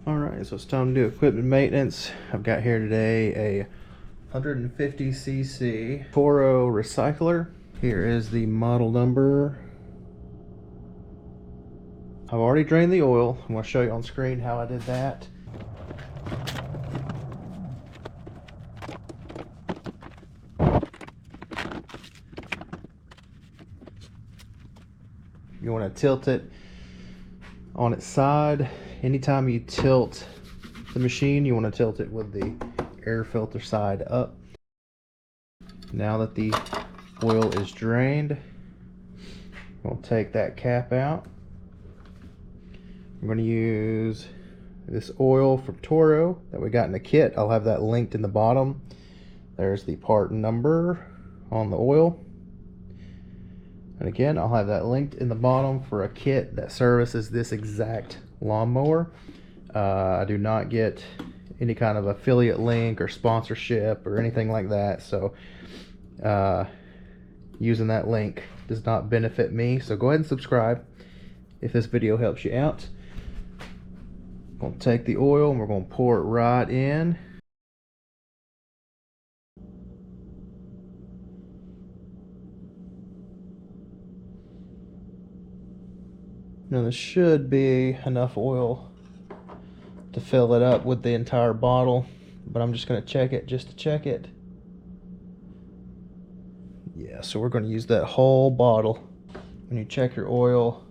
Alright, so it's time to do equipment maintenance. I've got here today a 150cc Toro Recycler. Here is the model number. I've already drained the oil. I'm going to show you on screen how I did that. You want to tilt it on its side. Anytime you tilt the machine, you want to tilt it with the air filter side up. Now that the oil is drained, we'll take that cap out. I'm going to use this oil from Toro that we got in the kit. I'll have that linked in the bottom. There's the part number on the oil. And again, I'll have that linked in the bottom for a kit that services this exact lawnmower. I do not get any kind of affiliate link or sponsorship or anything like that, so using that link does not benefit me. So go ahead and subscribe if this video helps you out. I'm going to take the oil and we're going to pour it right in. Now there should be enough oil to fill it up with the entire bottle, but I'm just going to check it just to check it. Yeah, so we're going to use that whole bottle. When you check your oil,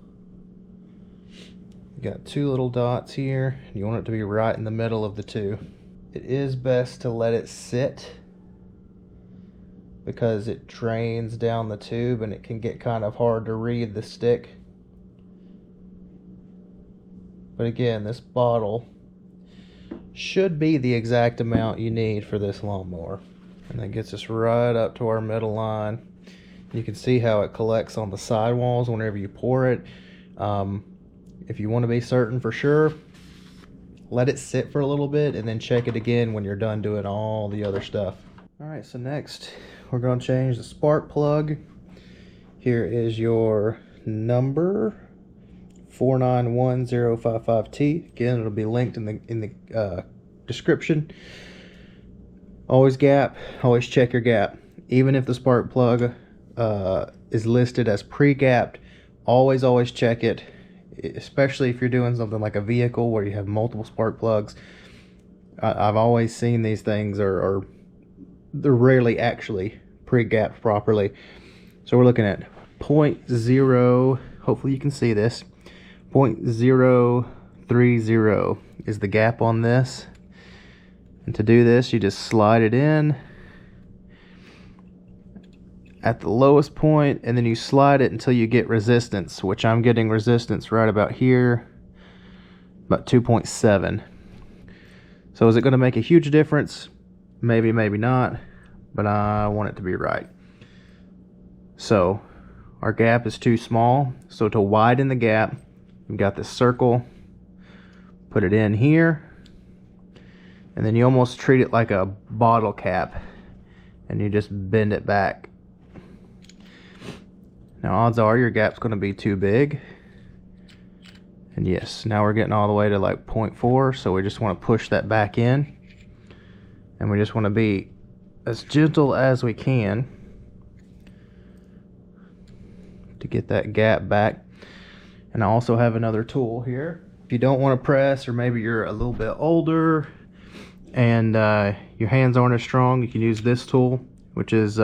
you got two little dots here. You want it to be right in the middle of the two. It is best to let it sit because it drains down the tube and it can get kind of hard to read the stick. But again, this bottle should be the exact amount you need for this lawnmower. And that gets us right up to our middle line. You can see how it collects on the sidewalls whenever you pour it. If you want to be certain for sure, let it sit for a little bit and then check it again when you're done doing all the other stuff. Alright, so next we're going to change the spark plug. Here is your number. 491055T. Again, it'll be linked in the description. Always check your gap. Even if the spark plug is listed as pre-gapped, always check it, especially if you're doing something like a vehicle where you have multiple spark plugs. I've always seen these things they're rarely actually pre-gapped properly. So we're looking at 0.0, hopefully you can see this, 0.030 is the gap on this. And to do this, you just slide it in at the lowest point, and then you slide it until you get resistance, which I'm getting resistance right about here, about 2.7. So is it going to make a huge difference? Maybe, maybe not, but I want it to be right. So our gap is too small, so to widen the gap, we've got this circle, put it in here, and then you almost treat it like a bottle cap, and you just bend it back. Now odds are your gap's going to be too big, and yes, now we're getting all the way to like 0.4, so we just want to push that back in, and we just want to be as gentle as we can to get that gap back. And I also have another tool here. If you don't want to press, or maybe you're a little bit older and your hands aren't as strong, you can use this tool, which is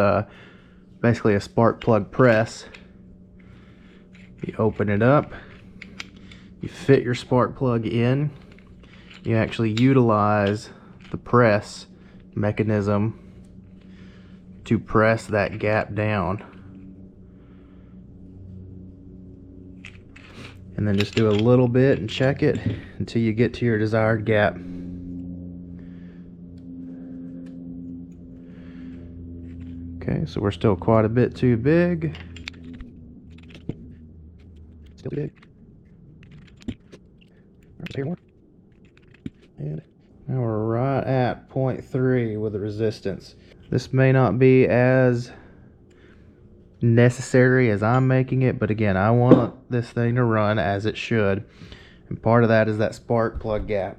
basically a spark plug press. You open it up, you fit your spark plug in, you actually utilize the press mechanism to press that gap down. And then just do a little bit and check it until you get to your desired gap. Okay, so we're still quite a bit too big. Still too big. And now we're right at 0.3 with the resistance. This may not be as necessary as I'm making it, but again, I want this thing to run as it should, and part of that is that spark plug gap.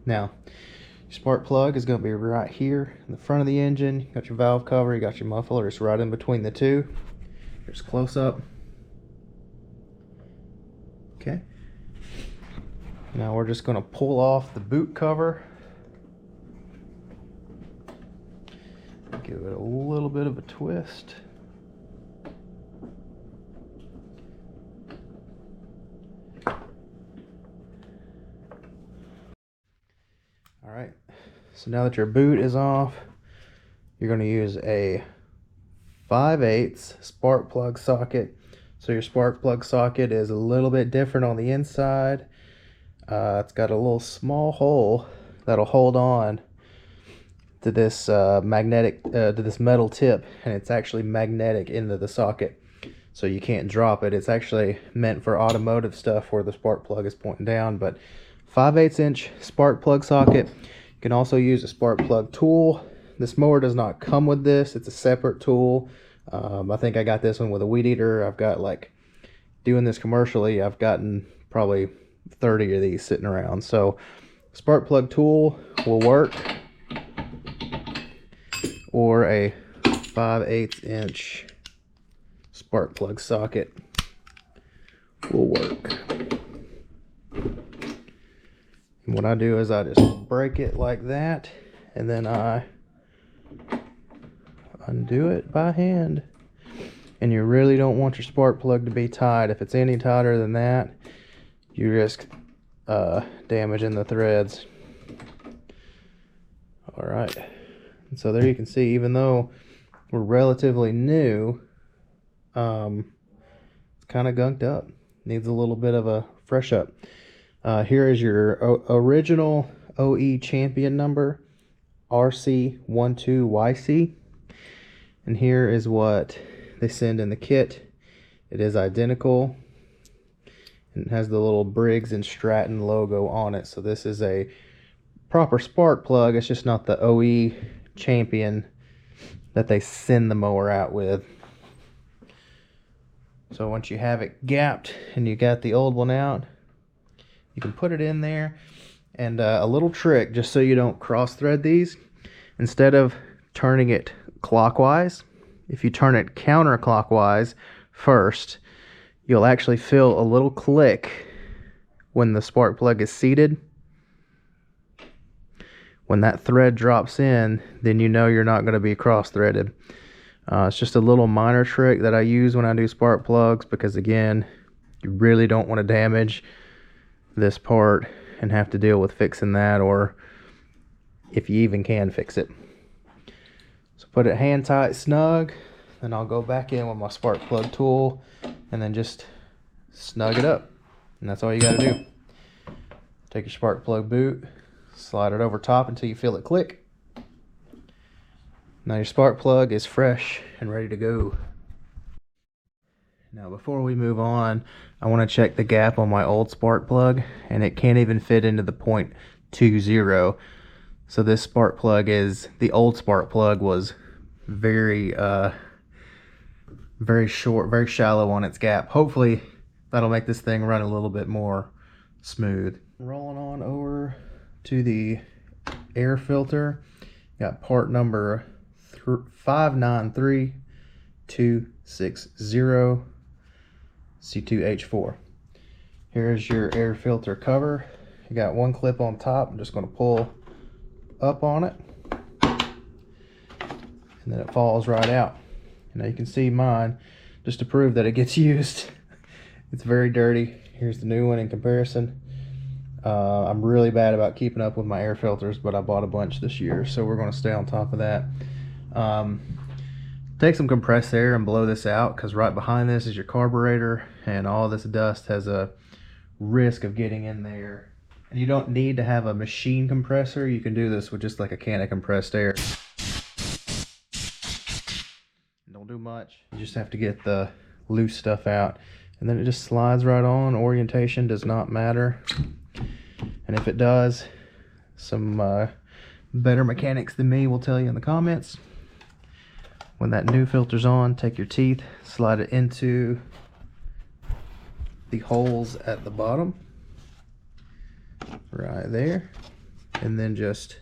Now, your spark plug is going to be right here in the front of the engine. You got your valve cover, you got your muffler, it's right in between the two. Here's close up. Okay. Now we're just going to pull off the boot cover. Give it a little bit of a twist. Alright, so now that your boot is off, you're going to use a 5/8 spark plug socket. So your spark plug socket is a little bit different on the inside. It's got a little small hole that'll hold on to this to this metal tip, and it's actually magnetic into the socket, so you can't drop it. It's actually meant for automotive stuff where the spark plug is pointing down. But 5/8 inch spark plug socket. You can also use a spark plug tool. This mower does not come with this, it's a separate tool. I think I got this one with a weed eater. I've got, like, doing this commercially, I've gotten probably 30 of these sitting around. So spark plug tool will work, or a 5/8 inch spark plug socket will work. And what I do is I just break it like that, and then I undo it by hand. And you really don't want your spark plug to be tight. If it's any tighter than that, you risk damaging the threads. Alright, and so there you can see, even though we're relatively new, it's kind of gunked up. Needs a little bit of a fresh up. Here is your original OE champion number, RC12YC. And here is what they send in the kit. It is identical. And it has the little Briggs and Stratton logo on it. So this is a proper spark plug. It's just not the OE champion that they send the mower out with. So once you have it gapped and you got the old one out, you can put it in there. And a little trick, just so you don't cross thread these, instead of turning it clockwise, if you turn it counterclockwise first, you'll actually feel a little click when the spark plug is seated. When that thread drops in, then you know you're not going to be cross threaded. It's just a little minor trick that I use when I do spark plugs, because again, you really don't want to damage this part and have to deal with fixing that, or if you even can fix it. So put it hand tight snug, then I'll go back in with my spark plug tool and then just snug it up. And that's all you got to do. Take your spark plug boot, slide it over top until you feel it click. Now your spark plug is fresh and ready to go. Now before we move on, I want to check the gap on my old spark plug, and it can't even fit into the 0.20. So this spark plug is, the old spark plug was very short, very shallow on its gap. Hopefully that'll make this thing run a little bit more smooth. Rolling on over to the air filter. Got part number 593260 C2H4. Here's your air filter cover. You got one clip on top. I'm just going to pull up on it, and then it falls right out. Now you can see mine, just to prove that it gets used. It's very dirty. Here's the new one in comparison. I'm really bad about keeping up with my air filters, but I bought a bunch this year, so we're going to stay on top of that. Take some compressed air and blow this out, because right behind this is your carburetor, and all this dust has a risk of getting in there. And you don't need to have a machine compressor. You can do this with just like a can of compressed air. Don't do much. You just have to get the loose stuff out, and then it just slides right on. Orientation does not matter, and if it does, some better mechanics than me will tell you in the comments. When that new filter's on, take your teeth, slide it into the holes at the bottom, right there. and then just,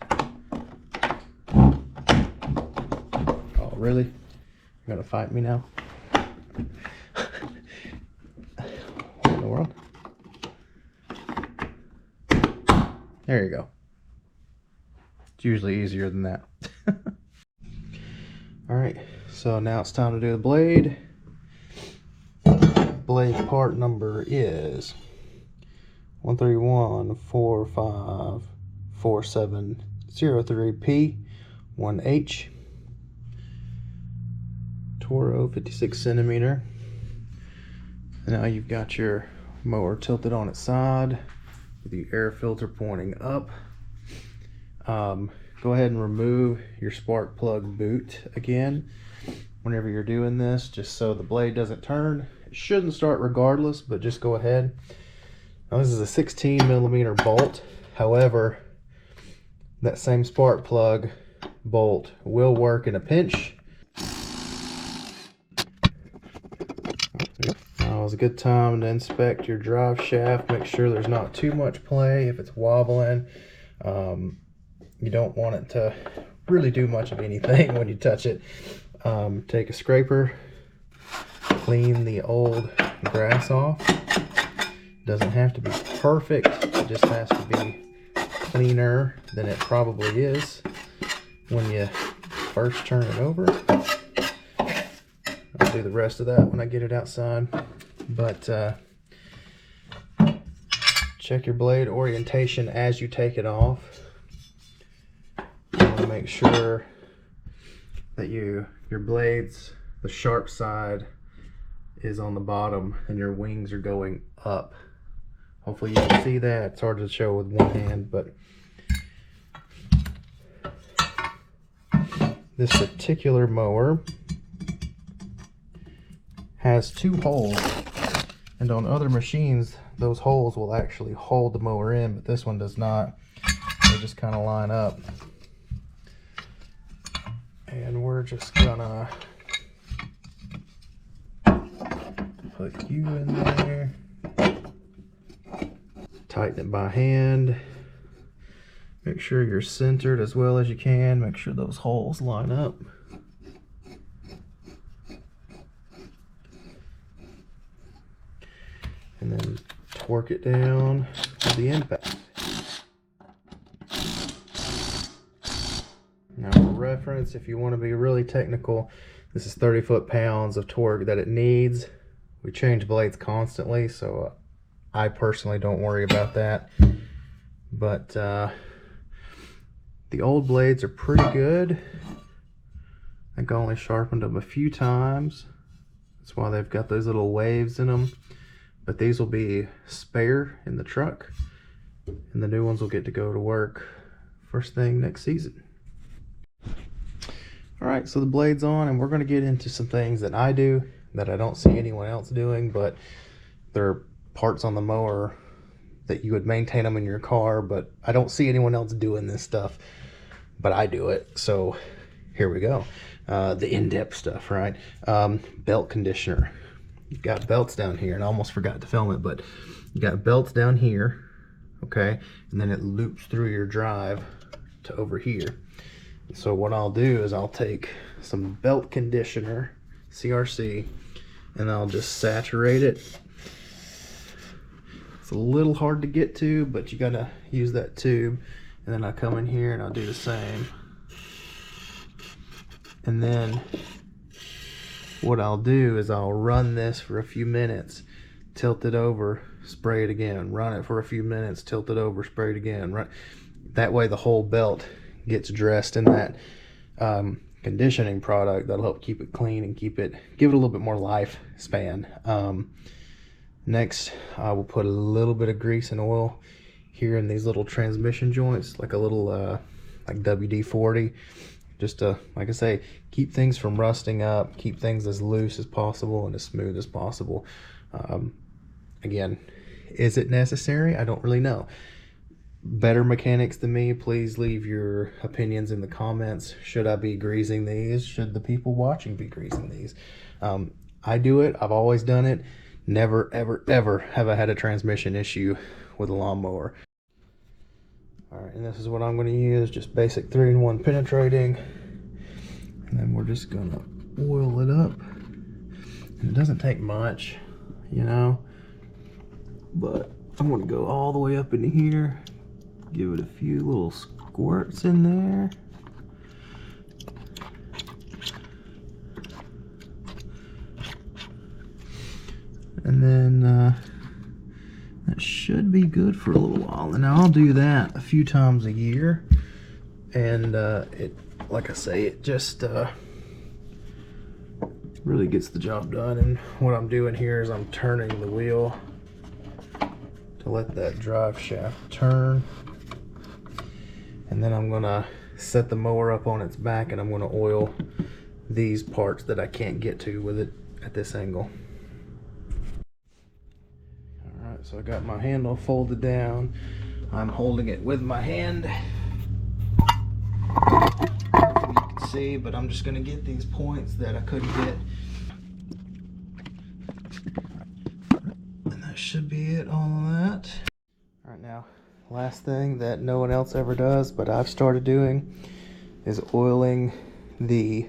oh really? You're gonna fight me now? What in the world? There you go. It's usually easier than that. Alright, so now it's time to do the blade. Blade part number is 131454703P1H. Toro 56 centimeter. And now you've got your mower tilted on its side with the air filter pointing up. Go ahead and remove your spark plug boot again whenever you're doing this, just so the blade doesn't turn. It shouldn't start regardless, but just go ahead. Now this is a 16 millimeter bolt. However, that same spark plug bolt will work in a pinch. Now is a good time to inspect your drive shaft. Make sure there's not too much play. If it's wobbling, you don't want it to really do much of anything when you touch it. Take a scraper, clean the old grass off. Doesn't have to be perfect, it just has to be cleaner than it probably is when you first turn it over. I'll do the rest of that when I get it outside. But check your blade orientation as you take it off. You want to make sure that your blades, the sharp side is on the bottom and your wings are going up. Hopefully you can see that. It's hard to show with one hand, but this particular mower has 2 holes, and on other machines those holes will actually hold the mower in, but this one does not. They just kind of line up. And we're just gonna put you in there, tighten it by hand, make sure you're centered as well as you can, make sure those holes line up. And then torque it down to the impact. Now for reference, if you want to be really technical, this is 30 foot-pounds of torque that it needs. We change blades constantly, so I personally don't worry about that. But the old blades are pretty good. I think I only sharpened them a few times. That's why they've got those little waves in them. But these will be spare in the truck, and the new ones will get to go to work first thing next season. Alright, so the blade's on, and we're going to get into some things that I do that I don't see anyone else doing, but they're parts on the mower that you would maintain them in your car, but I don't see anyone else doing this stuff, but I do it. So here we go. The in-depth stuff, right? Belt conditioner. You've got belts down here, and I almost forgot to film it, but you got belts down here, okay, and then it loops through your drive to over here. So what I'll do is I'll take some belt conditioner, CRC, and I'll just saturate it. It's a little hard to get to, but you gotta use that tube. And then I come in here and I'll do the same. And then what I'll do is I'll run this for a few minutes, tilt it over, spray it again, run it for a few minutes, tilt it over, spray it again. Right? That way the whole belt gets dressed in that conditioning product that'll help keep it clean and give it a little bit more lifespan. Next, I will put a little bit of grease and oil here in these little transmission joints, like a little like WD-40, just to, like I say, keep things from rusting up, keep things as loose as possible and as smooth as possible. Again, is it necessary? I don't really know. Better mechanics than me, please leave your opinions in the comments. Should I be greasing these? Should the people watching be greasing these? I do it. I've always done it. Never, ever, ever have I had a transmission issue with a lawnmower. Alright, and this is what I'm going to use, just basic 3-in-1 penetrating. And then we're just going to oil it up. And it doesn't take much, you know, but I'm going to go all the way up into here, give it a few little squirts in there. And then that should be good for a little while. And now I'll do that a few times a year. And it, like I say, it just really gets the job done. And what I'm doing here is I'm turning the wheel to let that drive shaft turn. And then I'm gonna set the mower up on its back, and I'm gonna oil these parts that I can't get to with it at this angle. Alright, so I got my handle folded down. I'm holding it with my hand. You can see, but I'm just gonna get these points that I couldn't get. And that should be it on that. Alright, now last thing that no one else ever does, but I've started doing, is oiling the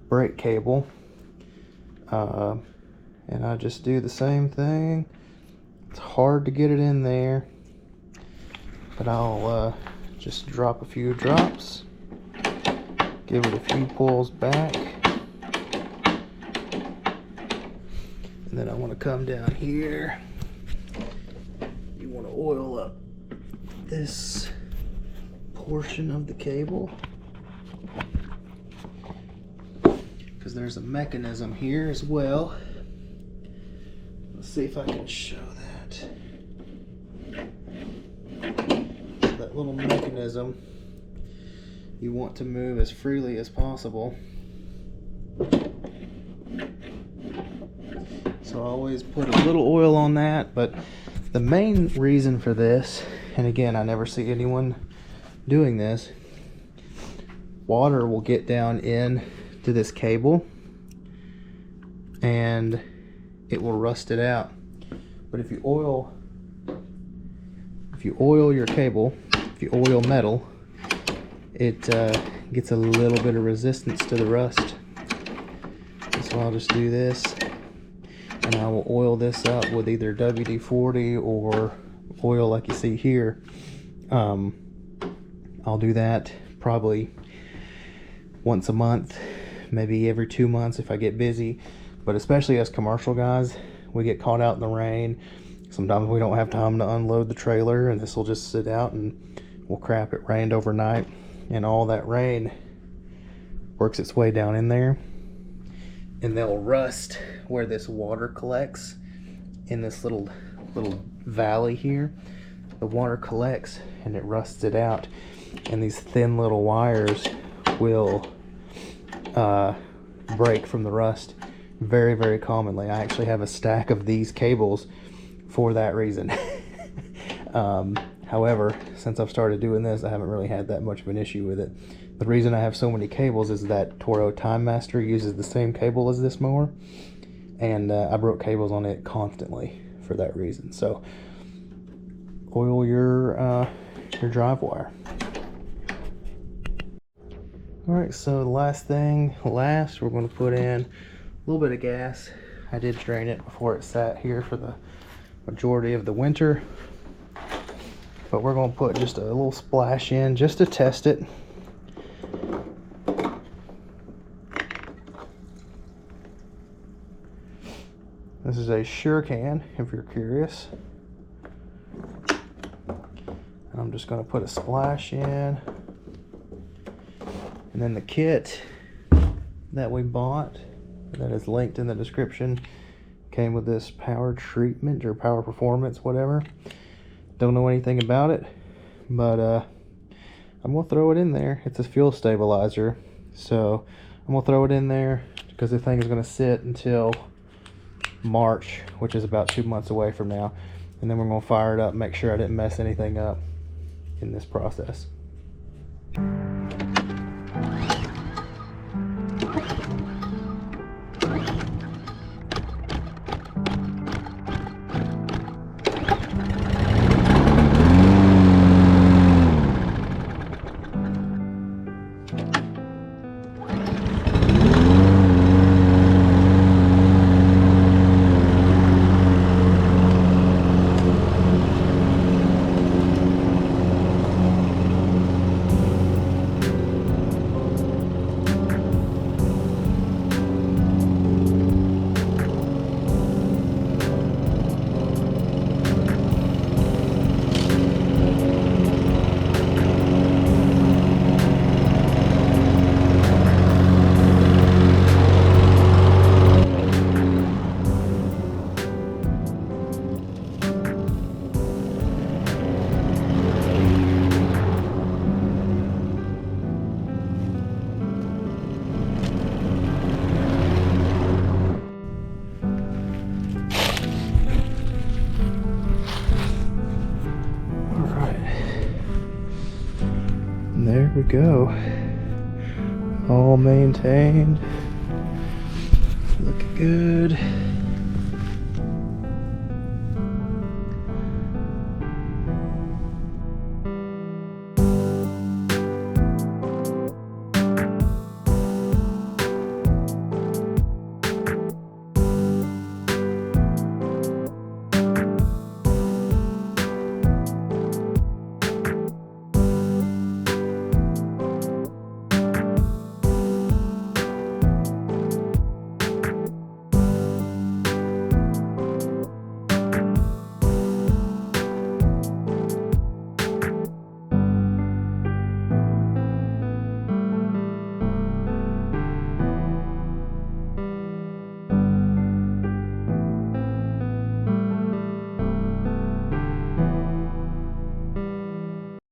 brake cable. And I just do the same thing. It's hard to get it in there, but I'll just drop a few drops, give it a few pulls back, and then I want to come down here. You want to oil up this portion of the cable, because there's a mechanism here as well. Let's see if I can show that. That little mechanism you want to move as freely as possible. So I always put a little oil on that, but the main reason for this, and again, I never see anyone doing this, water will get down in to this cable and it will rust it out. But if you oil your cable, if you oil metal, it gets a little bit of resistance to the rust. So I'll just do this, and I will oil this up with either WD-40 or oil like you see here. I'll do that probably once a month, maybe every 2 months if I get busy. But especially as commercial guys, we get caught out in the rain. Sometimes we don't have time to unload the trailer, and this will just sit out, and well, crap, it rained overnight, and all that rain works its way down in there, and they'll rust where this water collects in this little valley here. The water collects and it rusts it out, and these thin little wires will break from the rust very, very commonly. I actually have a stack of these cables for that reason. However, since I've started doing this, I haven't really had that much of an issue with it. The reason I have so many cables is that Toro Time Master uses the same cable as this mower, and I broke cables on it constantly for that reason. So oil your drive wire. Alright, so the last, we're going to put in a little bit of gas. I did drain it before it sat here for the majority of the winter, but we're going to put just a little splash in just to test it. This is a Sure Can, if you're curious. I'm just going to put a splash in, and then the kit that we bought, that is linked in the description, came with this power treatment or power performance, whatever. Don't know anything about it, but I'm gonna throw it in there. It's a fuel stabilizer, so I'm gonna throw it in there because the thing is gonna sit until March, which is about 2 months away from now, and then we're gonna fire it up, make sure I didn't mess anything up in this process. there we go. All maintained. Looking good.